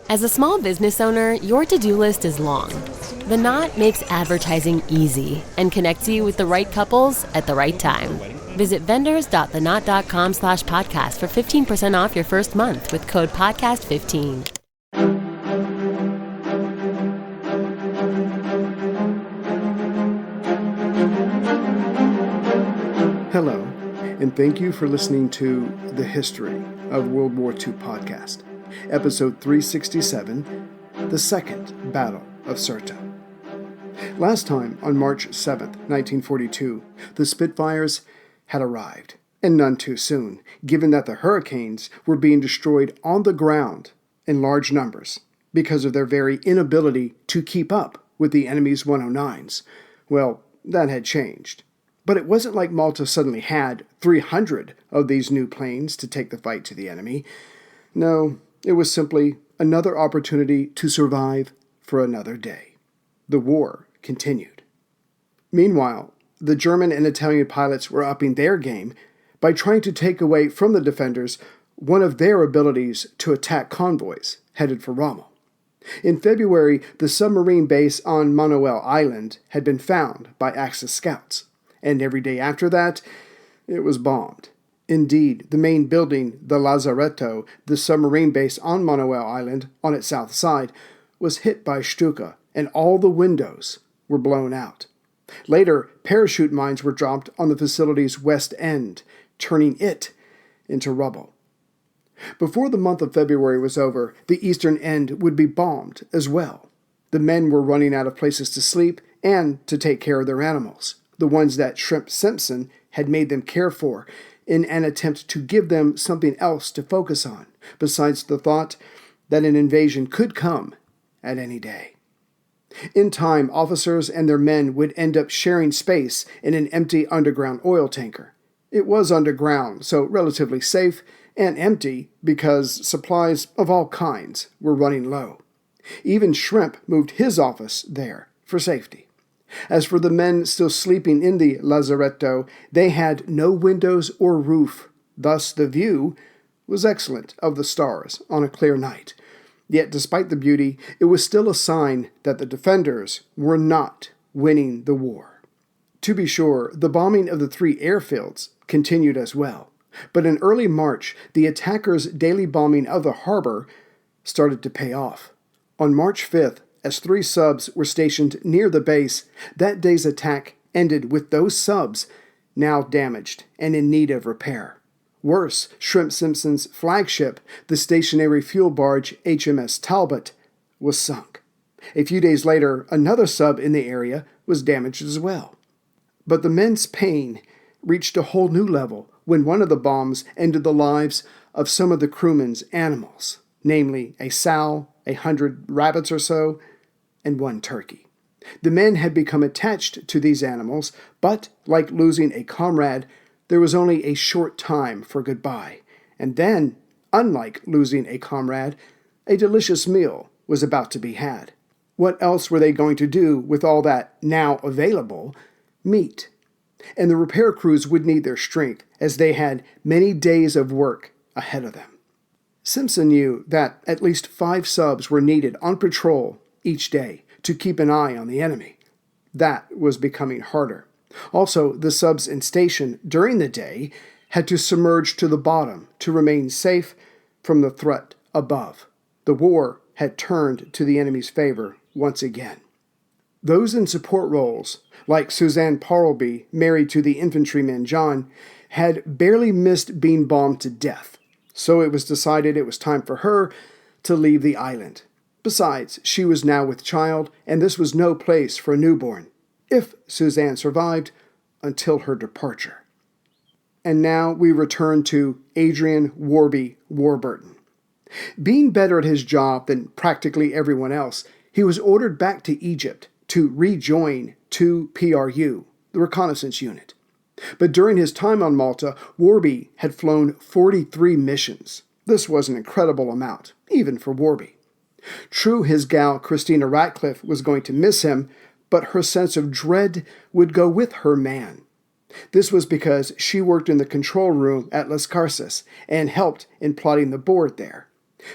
As a small business owner, your to-do list is long. The Knot makes advertising easy and connects you with the right couples at the right time. Visit vendors.theknot.com/podcast for 15% off your first month with code podcast15. Hello, and thank you for listening to The History of World War II podcast, episode 367, The Second Battle of Sirte. Last time, on March 7th, 1942, the Spitfires had arrived, and none too soon, given that the Hurricanes were being destroyed on the ground in large numbers because of their very inability to keep up with the enemy's 109s. Well, that had changed. But it wasn't like Malta suddenly had 300 of these new planes to take the fight to the enemy. No, it was simply another opportunity to survive for another day. The war continued. Meanwhile, the German and Italian pilots were upping their game by trying to take away from the defenders one of their abilities to attack convoys headed for Rommel. In February, the submarine base on Manuel Island had been found by Axis scouts, and every day after that, it was bombed. Indeed, the main building, the Lazaretto, the submarine base on Manuel Island, on its south side, was hit by Stuka, and all the windows were blown out. Later, parachute mines were dropped on the facility's west end, turning it into rubble. Before the month of February was over, the eastern end would be bombed as well. The men were running out of places to sleep and to take care of their animals, the ones that Shrimp Simpson had made them care for, in an attempt to give them something else to focus on, besides the thought that an invasion could come at any day. In time, officers and their men would end up sharing space in an empty underground oil tanker. It was underground, so relatively safe, and empty because supplies of all kinds were running low. Even Shrimp moved his office there for safety. As for the men still sleeping in the Lazaretto, they had no windows or roof. Thus the view was excellent of the stars on a clear night. Yet despite the beauty, it was still a sign that the defenders were not winning the war. To be sure, the bombing of the three airfields continued as well. But in early March, the attackers' daily bombing of the harbor started to pay off. On March 5th, as 3 subs were stationed near the base, that day's attack ended with those subs now damaged and in need of repair. Worse, Shrimp Simpson's flagship, the stationary fuel barge HMS Talbot, was sunk. A few days later, another sub in the area was damaged as well. But the men's pain reached a whole new level when one of the bombs ended the lives of some of the crewmen's animals, namely a sow, 100 rabbits or so, and 1 turkey. The men had become attached to these animals, but, like losing a comrade, there was only a short time for goodbye. And then, unlike losing a comrade, a delicious meal was about to be had. What else were they going to do with all that now available meat? And the repair crews would need their strength, as they had many days of work ahead of them. Simpson knew that at least 5 subs were needed on patrol each day to keep an eye on the enemy. That was becoming harder. Also, the subs in station during the day had to submerge to the bottom to remain safe from the threat above. The war had turned to the enemy's favor once again. Those in support roles, like Suzanne Parlby, married to the infantryman John, had barely missed being bombed to death. So it was decided it was time for her to leave the island. Besides, she was now with child, and this was no place for a newborn, if Suzanne survived until her departure. And now we return to Adrian Warby Warburton. Being better at his job than practically everyone else, he was ordered back to Egypt to rejoin 2 PRU, the reconnaissance unit. But during his time on Malta, Warby had flown 43 missions. This was an incredible amount, even for Warby. True, his gal Christina Ratcliffe was going to miss him, but her sense of dread would go with her man. This was because she worked in the control room at Las Carsas and helped in plotting the board there.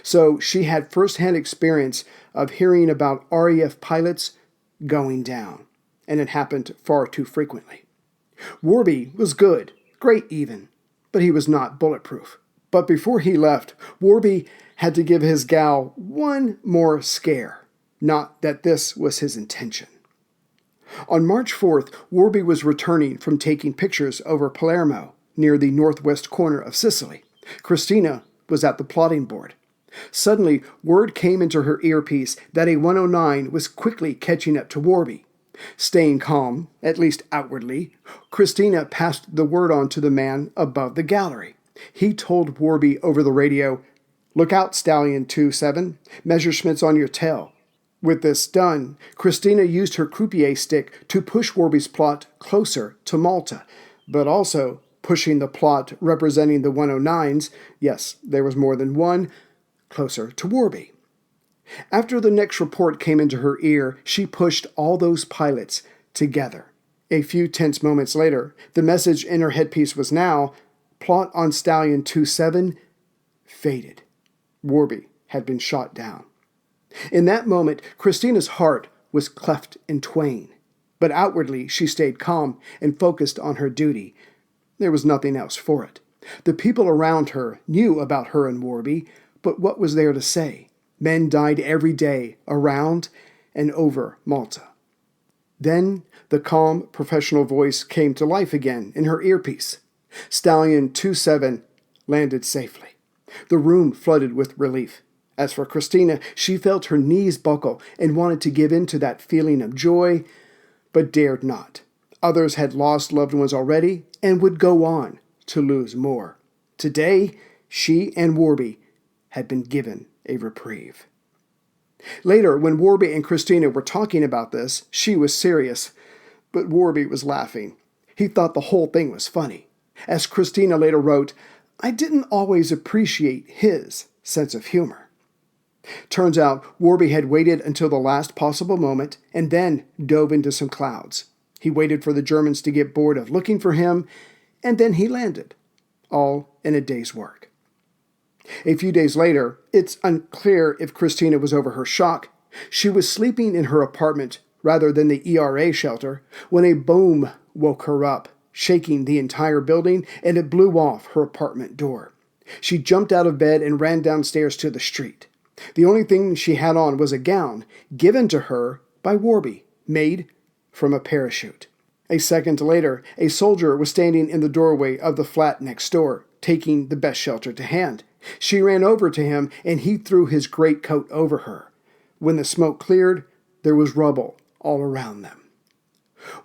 So she had firsthand experience of hearing about RAF pilots going down, and it happened far too frequently. Warby was good, great even, but he was not bulletproof. But before he left, Warby had to give his gal one more scare. Not that this was his intention. On March 4th, Warby was returning from taking pictures over Palermo, near the northwest corner of Sicily. Christina was at the plotting board. Suddenly, word came into her earpiece that a 109 was quickly catching up to Warby. Staying calm, at least outwardly, Christina passed the word on to the man above the gallery. He told Warby over the radio, "Look out, Stallion 27, Messerschmitt's on your tail." With this done, Christina used her croupier stick to push Warby's plot closer to Malta, but also pushing the plot representing the 109s, yes, there was more than one, closer to Warby. After the next report came into her ear, she pushed all those pilots together. A few tense moments later, the message in her headpiece was now, "Plot on Stallion 27 faded." Warby had been shot down. In that moment, Christina's heart was cleft in twain. But outwardly, she stayed calm and focused on her duty. There was nothing else for it. The people around her knew about her and Warby, but what was there to say? Men died every day around and over Malta. Then the calm, professional voice came to life again in her earpiece. Stallion 27 landed safely. The room flooded with relief. As for Christina, she felt her knees buckle and wanted to give in to that feeling of joy, but dared not. Others had lost loved ones already and would go on to lose more. Today, she and Warby had been given a reprieve. Later, when Warby and Christina were talking about this, she was serious, but Warby was laughing. He thought the whole thing was funny. As Christina later wrote, "I didn't always appreciate his sense of humor." Turns out, Warby had waited until the last possible moment and then dove into some clouds. He waited for the Germans to get bored of looking for him, and then he landed, all in a day's work. A few days later, it's unclear if Christina was over her shock. She was sleeping in her apartment rather than the ERA shelter when a boom woke her up, shaking the entire building, and it blew off her apartment door. She jumped out of bed and ran downstairs to the street. The only thing she had on was a gown given to her by Warby, made from a parachute. A second later, a soldier was standing in the doorway of the flat next door, taking the best shelter to hand. She ran over to him, and he threw his greatcoat over her. When the smoke cleared, there was rubble all around them.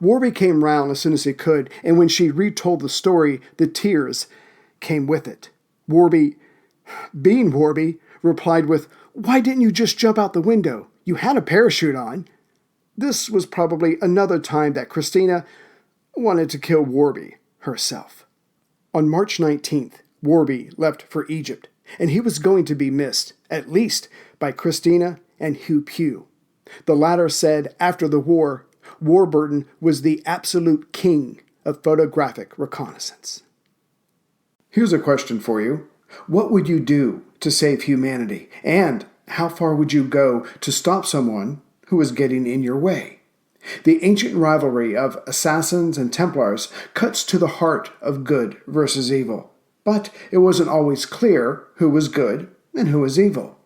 Warby came round as soon as he could, and when she retold the story, the tears came with it. Warby, being Warby, replied with, "Why didn't you just jump out the window? You had a parachute on." This was probably another time that Christina wanted to kill Warby herself. On March 19th, Warby left for Egypt, and he was going to be missed, at least by Christina and Hugh Pugh. The latter said after the war, Warburton was the absolute king of photographic reconnaissance. Here's a question for you. What would you do to save humanity? And how far would you go to stop someone who is getting in your way? The ancient rivalry of assassins and Templars cuts to the heart of good versus evil. But it wasn't always clear who was good and who was evil.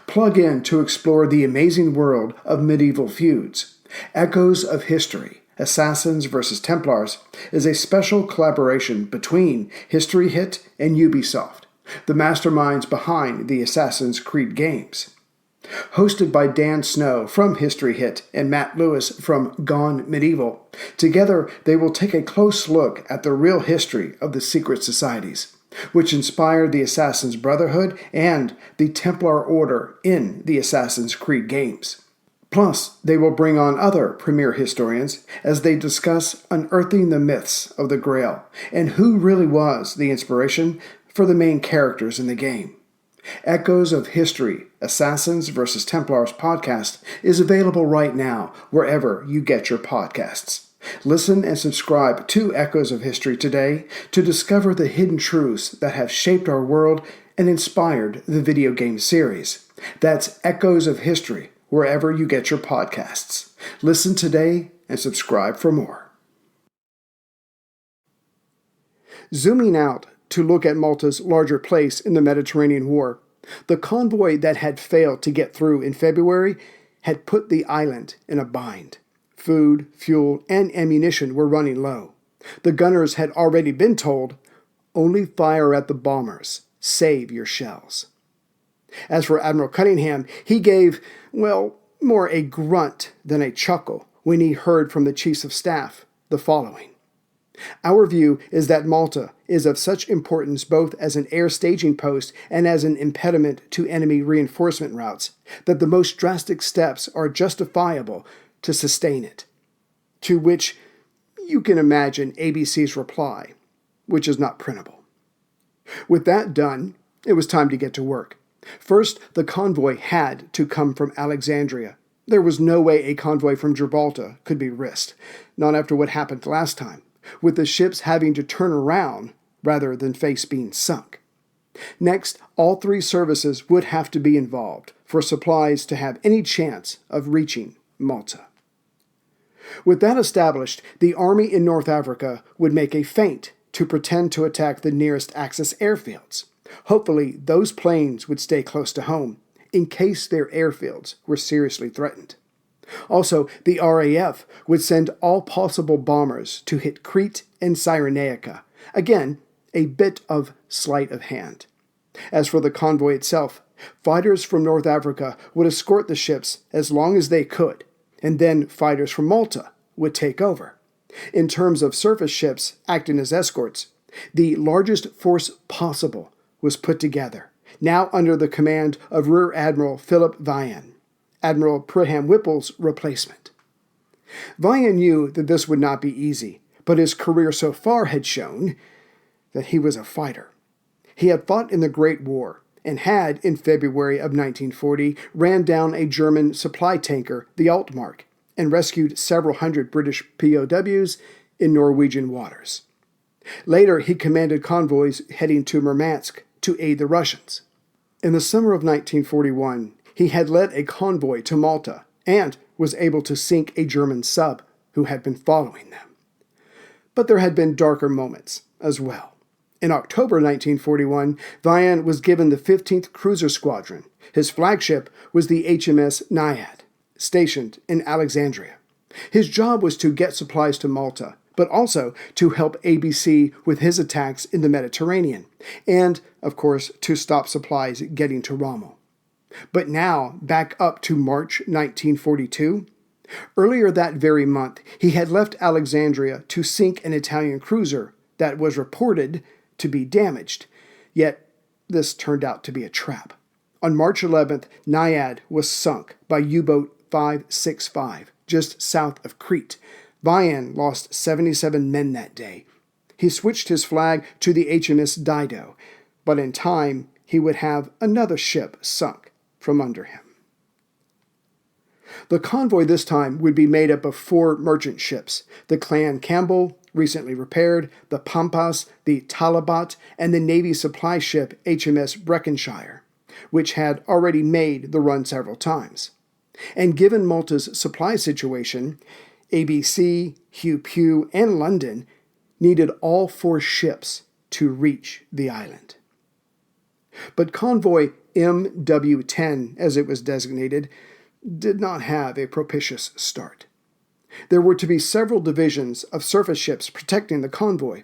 Plug in to explore the amazing world of medieval feuds. Echoes of History, Assassins vs. Templars is a special collaboration between History Hit and Ubisoft, the masterminds behind the Assassin's Creed games. Hosted by Dan Snow from History Hit and Matt Lewis from Gone Medieval, together they will take a close look at the real history of the secret societies, which inspired the Assassin's Brotherhood and the Templar Order in the Assassin's Creed games. Plus, they will bring on other premier historians as they discuss unearthing the myths of the Grail and who really was the inspiration for the main characters in the game. Echoes of History, Assassins vs. Templars podcast is available right now wherever you get your podcasts. Listen and subscribe to Echoes of History today to discover the hidden truths that have shaped our world and inspired the video game series. That's Echoes of History, wherever you get your podcasts. Listen today and subscribe for more. Zooming out to look at Malta's larger place in the Mediterranean War, the convoy that had failed to get through in February had put the island in a bind. Food, fuel, and ammunition were running low. The gunners had already been told, "Only fire at the bombers. Save your shells." As for Admiral Cunningham, he gave, more a grunt than a chuckle when he heard from the chiefs of staff the following. Our view is that Malta is of such importance both as an air staging post and as an impediment to enemy reinforcement routes that the most drastic steps are justifiable to sustain it. To which you can imagine ABC's reply, which is not printable. With that done, it was time to get to work. First, the convoy had to come from Alexandria. There was no way a convoy from Gibraltar could be risked, not after what happened last time, with the ships having to turn around rather than face being sunk. Next, all three services would have to be involved for supplies to have any chance of reaching Malta. With that established, the army in North Africa would make a feint to pretend to attack the nearest Axis airfields. Hopefully, those planes would stay close to home in case their airfields were seriously threatened. Also, the RAF would send all possible bombers to hit Crete and Cyrenaica. Again, a bit of sleight of hand. As for the convoy itself, fighters from North Africa would escort the ships as long as they could, and then fighters from Malta would take over. In terms of surface ships acting as escorts, the largest force possible was put together, now under the command of Rear Admiral Philip Vian, Admiral Pritham Whipple's replacement. Vian knew that this would not be easy, but his career so far had shown that he was a fighter. He had fought in the Great War and had, in February of 1940, ran down a German supply tanker, the Altmark, and rescued several hundred British POWs in Norwegian waters. Later, he commanded convoys heading to Murmansk to aid the Russians. In the summer of 1941, he had led a convoy to Malta and was able to sink a German sub who had been following them. But there had been darker moments as well. In October 1941, Vian was given the 15th Cruiser Squadron. His flagship was the HMS Naiad, stationed in Alexandria. His job was to get supplies to Malta, but also to help ABC with his attacks in the Mediterranean, and, of course, to stop supplies getting to Rommel. But now, back up to March 1942, earlier that very month, he had left Alexandria to sink an Italian cruiser that was reported to be damaged, yet this turned out to be a trap. On March 11th, Naiad was sunk by U-boat 565, just south of Crete. Vian lost 77 men that day. He switched his flag to the HMS Dido, but in time he would have another ship sunk from under him. The convoy this time would be made up of 4 merchant ships: the Clan Campbell, recently repaired, the Pampas, the Talabat, and the Navy supply ship HMS Breckenshire, which had already made the run several times. And given Malta's supply situation, ABC, Hugh Pugh, and London needed all 4 ships to reach the island. But convoy MW-10, as it was designated, did not have a propitious start. There were to be several divisions of surface ships protecting the convoy,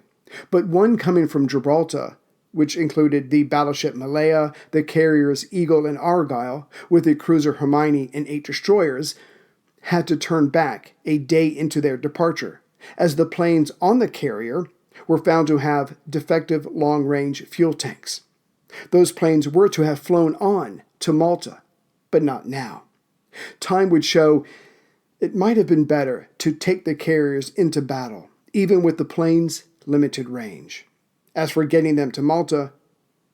but one coming from Gibraltar, which included the battleship Malaya, the carriers Eagle and Argyle, with the cruiser Hermione and 8 destroyers, had to turn back a day into their departure, as the planes on the carrier were found to have defective long-range fuel tanks. Those planes were to have flown on to Malta, but not now. Time would show it might have been better to take the carriers into battle, even with the planes' limited range. As for getting them to Malta,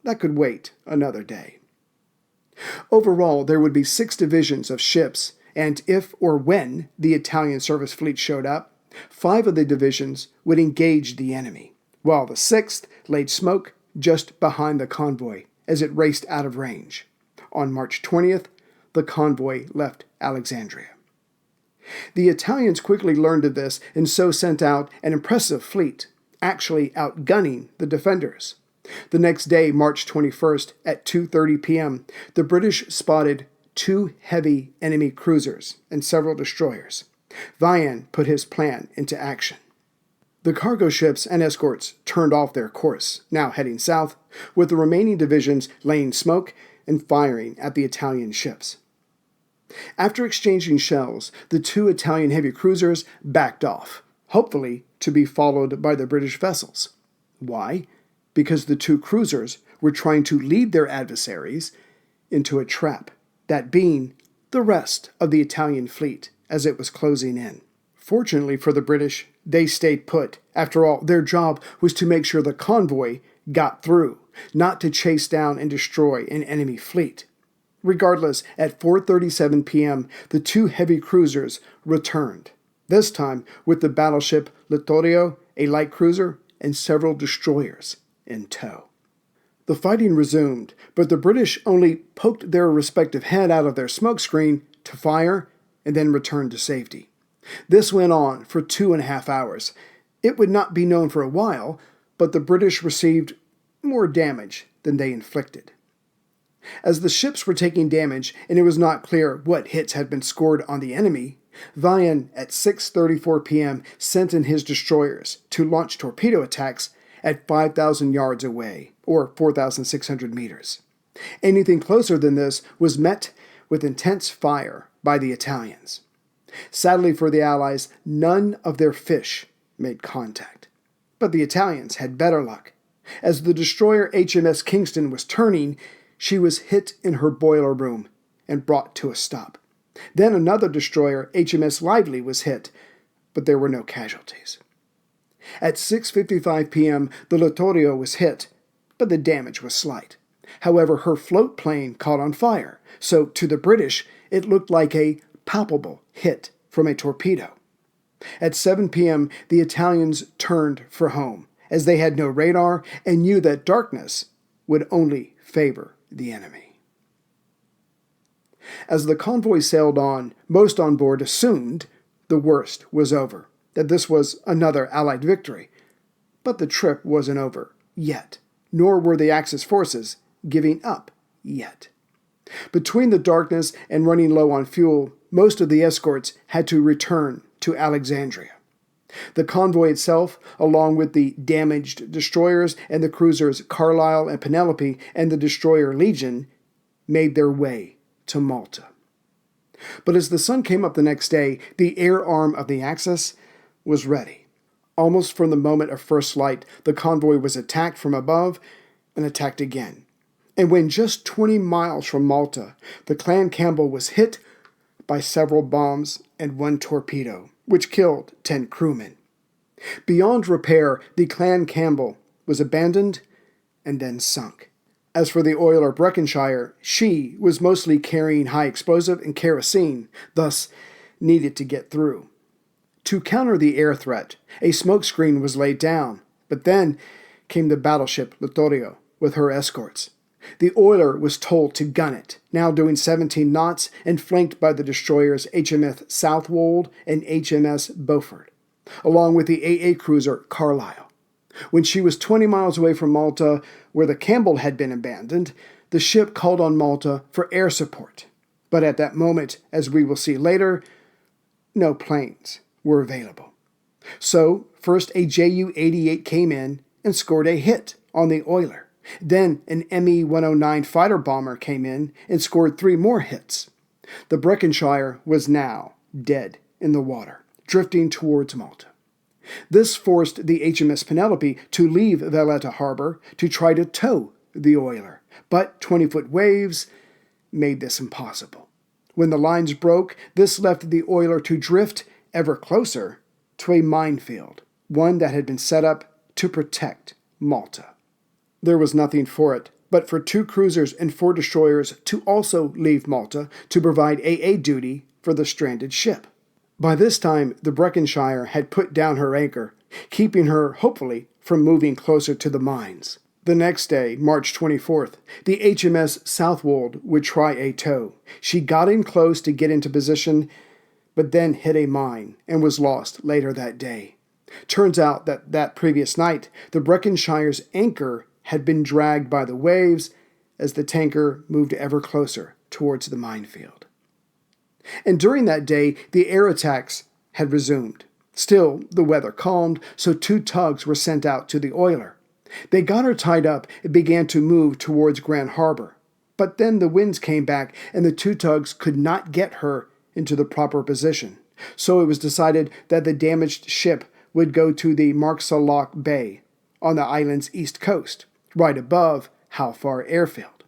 that could wait another day. Overall, there would be 6 divisions of ships, and if or when the Italian surface fleet showed up, 5 of the divisions would engage the enemy, while the 6th laid smoke just behind the convoy as it raced out of range. On March 20th, the convoy left Alexandria. The Italians quickly learned of this and so sent out an impressive fleet, actually outgunning the defenders. The next day, March 21st, at 2:30 p.m., the British spotted 2 heavy enemy cruisers and several destroyers. Vian put his plan into action. The cargo ships and escorts turned off their course, now heading south, with the remaining divisions laying smoke and firing at the Italian ships. After exchanging shells, the 2 Italian heavy cruisers backed off, hopefully to be followed by the British vessels. Why? Because the 2 cruisers were trying to lead their adversaries into a trap, that being the rest of the Italian fleet as it was closing in. Fortunately for the British, they stayed put. After all, their job was to make sure the convoy got through, not to chase down and destroy an enemy fleet. Regardless, at 4:37 p.m., the 2 heavy cruisers returned, this time with the battleship Littorio, a light cruiser, and several destroyers in tow. The fighting resumed, but the British only poked their respective head out of their smokescreen to fire and then returned to safety. This went on for 2.5 hours. It would not be known for a while, but the British received more damage than they inflicted. As the ships were taking damage and it was not clear what hits had been scored on the enemy, Vian at 6:34 p.m. sent in his destroyers to launch torpedo attacks at 5,000 yards away, or 4,600 meters. Anything closer than this was met with intense fire by the Italians. Sadly for the Allies, none of their fish made contact. But the Italians had better luck. As the destroyer HMS Kingston was turning, she was hit in her boiler room and brought to a stop. Then another destroyer, HMS Lively, was hit, but there were no casualties. At 6:55 p.m., the Littorio was hit, but the damage was slight. However, her float plane caught on fire, so to the British, it looked like a palpable hit from a torpedo. At 7 p.m., the Italians turned for home, as they had no radar and knew that darkness would only favor the enemy. As the convoy sailed on, most on board assumed the worst was over, that this was another Allied victory. But the trip wasn't over yet, nor were the Axis forces giving up yet. Between the darkness and running low on fuel, most of the escorts had to return to Alexandria. The convoy itself, along with the damaged destroyers and the cruisers Carlisle and Penelope and the destroyer Legion, made their way to Malta. But as the sun came up the next day, the air arm of the Axis was ready. Almost from the moment of first light, the convoy was attacked from above and attacked again. And when just 20 miles from Malta, the Clan Campbell was hit by several bombs and 1 torpedo, which killed 10 crewmen. Beyond repair, the Clan Campbell was abandoned and then sunk. As for the oiler Breckenshire, she was mostly carrying high explosive and kerosene, thus needed to get through. To counter the air threat, a smokescreen was laid down, but then came the battleship Littorio with her escorts. The oiler was told to gun it, now doing 17 knots and flanked by the destroyers HMS Southwold and HMS Beaufort, along with the AA cruiser Carlisle. When she was 20 miles away from Malta, where the Campbell had been abandoned, the ship called on Malta for air support. But at that moment, as we will see later, no planes were available. So, first a Ju-88 came in and scored a hit on the oiler. Then an Me-109 fighter bomber came in and scored 3 more hits. The Breckenshire was now dead in the water, drifting towards Malta. This forced the HMS Penelope to leave Valletta Harbor to try to tow the oiler, but 20-foot waves made this impossible. When the lines broke, this left the oiler to drift ever closer to a minefield, one that had been set up to protect Malta. There was nothing for it but for 2 cruisers and 4 destroyers to also leave Malta to provide AA duty for the stranded ship. By this time, the Breckenshire had put down her anchor, keeping her, hopefully, from moving closer to the mines. The next day, March 24th, the HMS Southwold would try a tow. She got in close to get into position, but then hit a mine and was lost later that day. Turns out that previous night, the Breckonshire's anchor had been dragged by the waves as the tanker moved ever closer towards the minefield. And during that day, the air attacks had resumed. Still, the weather calmed, so 2 tugs were sent out to the oiler. They got her tied up and began to move towards Grand Harbor. But then the winds came back and the 2 tugs could not get her into the proper position. So it was decided that the damaged ship would go to the Marsalloch Bay on the island's east coast, right above How Far Airfield.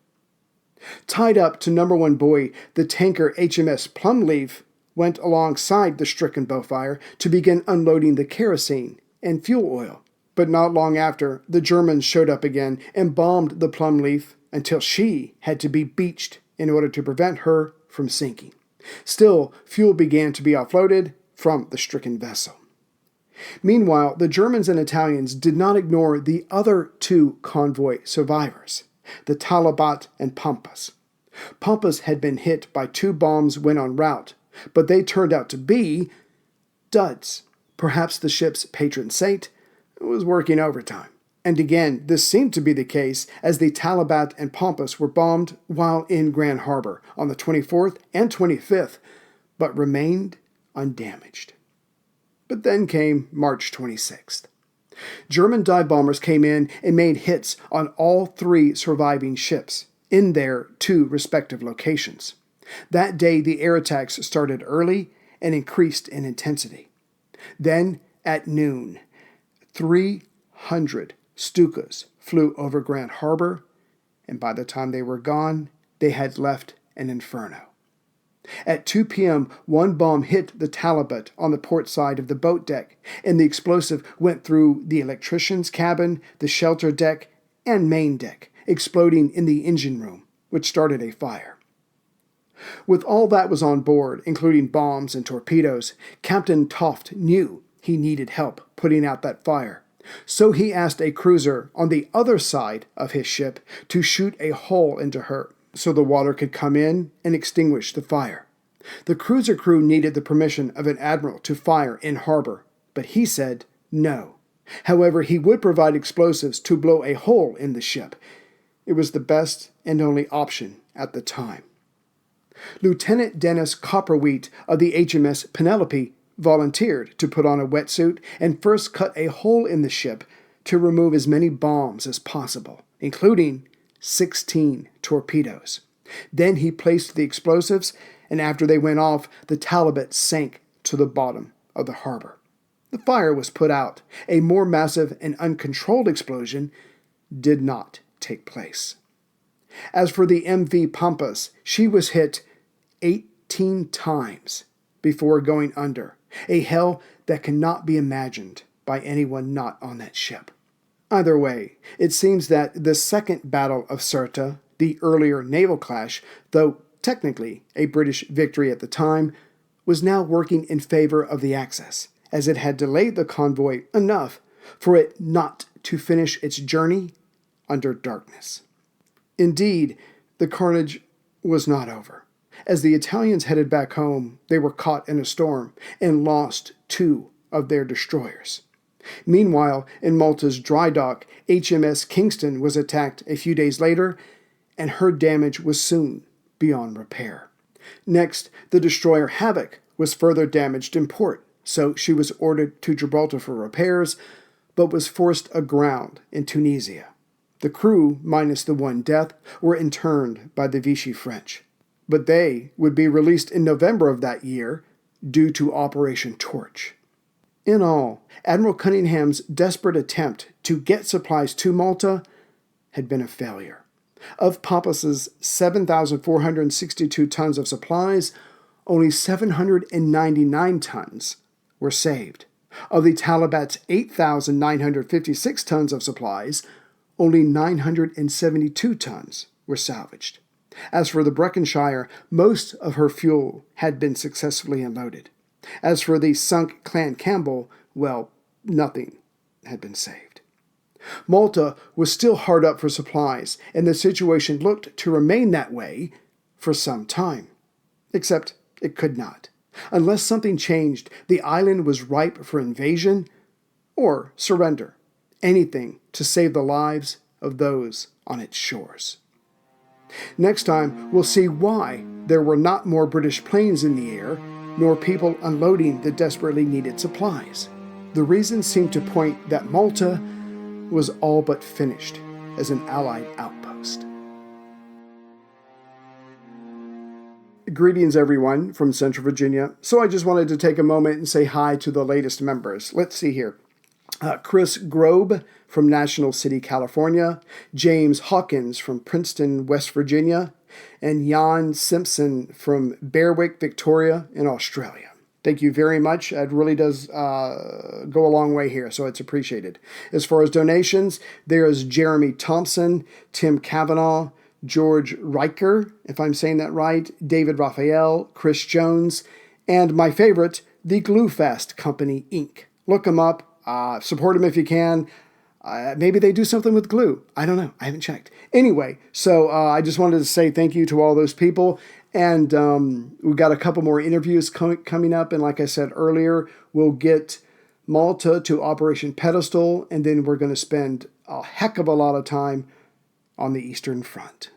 Tied up to number 1 buoy, the tanker HMS Plumleaf went alongside the stricken Beaufire to begin unloading the kerosene and fuel oil. But not long after, the Germans showed up again and bombed the Plumleaf until she had to be beached in order to prevent her from sinking. Still, fuel began to be offloaded from the stricken vessel. Meanwhile, the Germans and Italians did not ignore the other 2 convoy survivors, the Talabat and Pampas. Pampas had been hit by 2 bombs when en route, but they turned out to be duds. Perhaps the ship's patron saint was working overtime. And again, this seemed to be the case as the Talabat and Pampas were bombed while in Grand Harbor on the 24th and 25th, but remained undamaged. But then came March 26th. German dive bombers came in and made hits on all 3 surviving ships in their 2 respective locations. That day, the air attacks started early and increased in intensity. Then, at noon, 300 Stukas flew over Grand Harbor, and by the time they were gone, they had left an inferno. At 2 p.m., 1 bomb hit the Talabat on the port side of the boat deck, and the explosive went through the electrician's cabin, the shelter deck, and main deck, exploding in the engine room, which started a fire. With all that was on board, including bombs and torpedoes, Captain Toft knew he needed help putting out that fire. So he asked a cruiser on the other side of his ship to shoot a hole into her so the water could come in and extinguish the fire. The cruiser crew needed the permission of an admiral to fire in harbor, but he said no. However, he would provide explosives to blow a hole in the ship. It was the best and only option at the time. Lieutenant Dennis Copperwheat of the HMS Penelope volunteered to put on a wetsuit and first cut a hole in the ship to remove as many bombs as possible, including 16 torpedoes. Then he placed the explosives, and after they went off, the Talabat sank to the bottom of the harbor. The fire was put out. A more massive and uncontrolled explosion did not take place. As for the MV Pampas, she was hit 18 times before going under, a hell that cannot be imagined by anyone not on that ship. Either way, it seems that the Second Battle of Sirte, the earlier naval clash, though technically a British victory at the time, was now working in favor of the Axis, as it had delayed the convoy enough for it not to finish its journey under darkness. Indeed, the carnage was not over. As the Italians headed back home, they were caught in a storm and lost 2 of their destroyers. Meanwhile, in Malta's dry dock, HMS Kingston was attacked a few days later, and her damage was soon beyond repair. Next, the destroyer Havoc was further damaged in port, so she was ordered to Gibraltar for repairs, but was forced aground in Tunisia. The crew, minus the 1 death, were interned by the Vichy French. But they would be released in November of that year due to Operation Torch. In all, Admiral Cunningham's desperate attempt to get supplies to Malta had been a failure. Of Pampas's 7,462 tons of supplies, only 799 tons were saved. Of the Talabat's 8,956 tons of supplies, only 972 tons were salvaged. As for the Breckonshiire, most of her fuel had been successfully unloaded. As for the sunk Clan Campbell, well, nothing had been saved. Malta was still hard up for supplies, and the situation looked to remain that way for some time. Except it could not. Unless something changed, the island was ripe for invasion or surrender. Anything to save the lives of those on its shores. Next time, we'll see why there were not more British planes in the air, nor people unloading the desperately needed supplies. The reasons seem to point that Malta was all but finished as an Allied outpost. Greetings, everyone, from Central Virginia. So I just wanted to take a moment and say hi to the latest members. Let's see here. Chris Grobe from National City, California, James Hawkins from Princeton, West Virginia, and Jan Simpson from Berwick, Victoria in Australia. Thank you very much. It really does go a long way here, so it's appreciated. As far as donations, there is Jeremy Thompson, Tim Cavanaugh, George Riker, if I'm saying that right, David Raphael, Chris Jones, and my favorite, the Glue Fast Company, Inc. Look them up. Support them if you can. Maybe they do something with glue. I don't know. I haven't checked. Anyway, so I just wanted to say thank you to all those people. And we've got a couple more interviews coming up. And like I said earlier, we'll get Malta to Operation Pedestal. And then we're going to spend a heck of a lot of time on the Eastern Front.